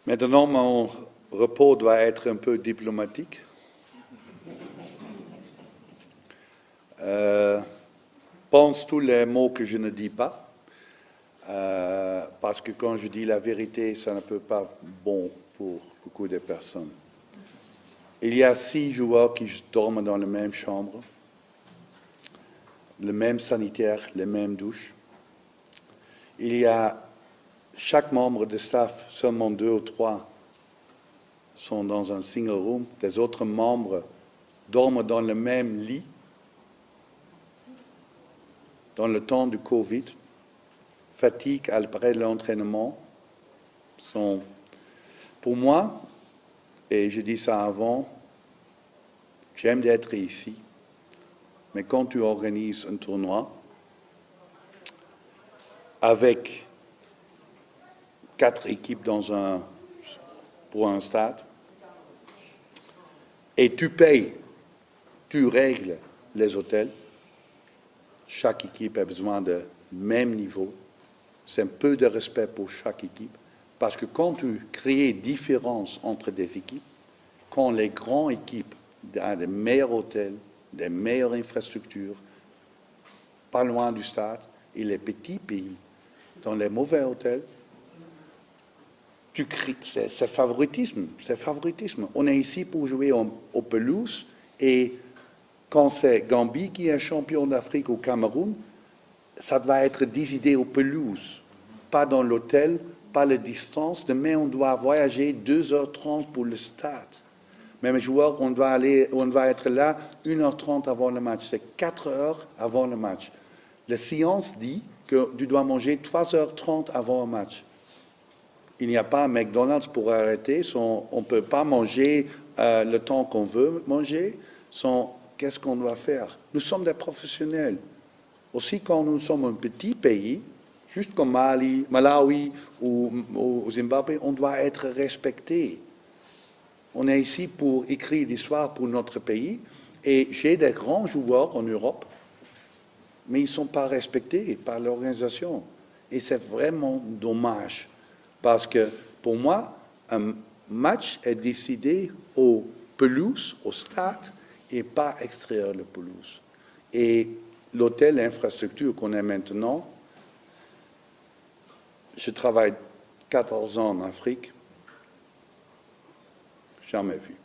Maintenant, mon repos doit être un peu diplomatique. Pense tous les mots que je ne dis pas, parce que quand je dis la vérité, ça ne peut pas bon pour beaucoup de personnes. Il y a 6 joueurs qui dorment dans la même chambre, le même sanitaire, les mêmes douches. Il y a chaque membre de staff, seulement 2 ou 3 sont dans un single room. Les autres membres dorment dans le même lit. Dans le temps du Covid, fatigue après l'entraînement sont, pour moi, et je dis ça avant, j'aime d'être ici, mais quand tu organises un tournoi avec 4 équipes pour un stade, et tu payes, tu règles les hôtels, chaque équipe a besoin de même niveau. C'est un peu de respect pour chaque équipe. Parce que quand tu crées différence entre des équipes, quand les grandes équipes ont des meilleurs hôtels, des meilleures infrastructures, pas loin du stade, et les petits pays, dans les mauvais hôtels, tu crées, c'est favoritisme. C'est favoritisme. On est ici pour jouer aux pelouses et quand c'est Gambie qui est champion d'Afrique au Cameroun, ça doit être décidé aux pelouses, pas dans l'hôtel, pas la distance. Demain, on doit voyager 2h30 pour le stade. Même joueur, on va être là 1h30 avant le match. C'est 4 heures avant le match. La science dit que tu dois manger 3h30 avant un match. Il n'y a pas un McDonald's pour arrêter. On ne peut pas manger le temps qu'on veut manger. Qu'est-ce qu'on doit faire? Nous sommes des professionnels. Aussi, quand nous sommes un petit pays, juste comme Malawi ou Zimbabwe, on doit être respecté. On est ici pour écrire l'histoire pour notre pays. Et j'ai des grands joueurs en Europe, mais ils ne sont pas respectés par l'organisation. Et c'est vraiment dommage. Parce que pour moi, un match est décidé aux pelouses, au stade, et pas extérieur de pelouse. Et l'hôtel, l'infrastructure qu'on a maintenant, je travaille 14 ans en Afrique, jamais vu.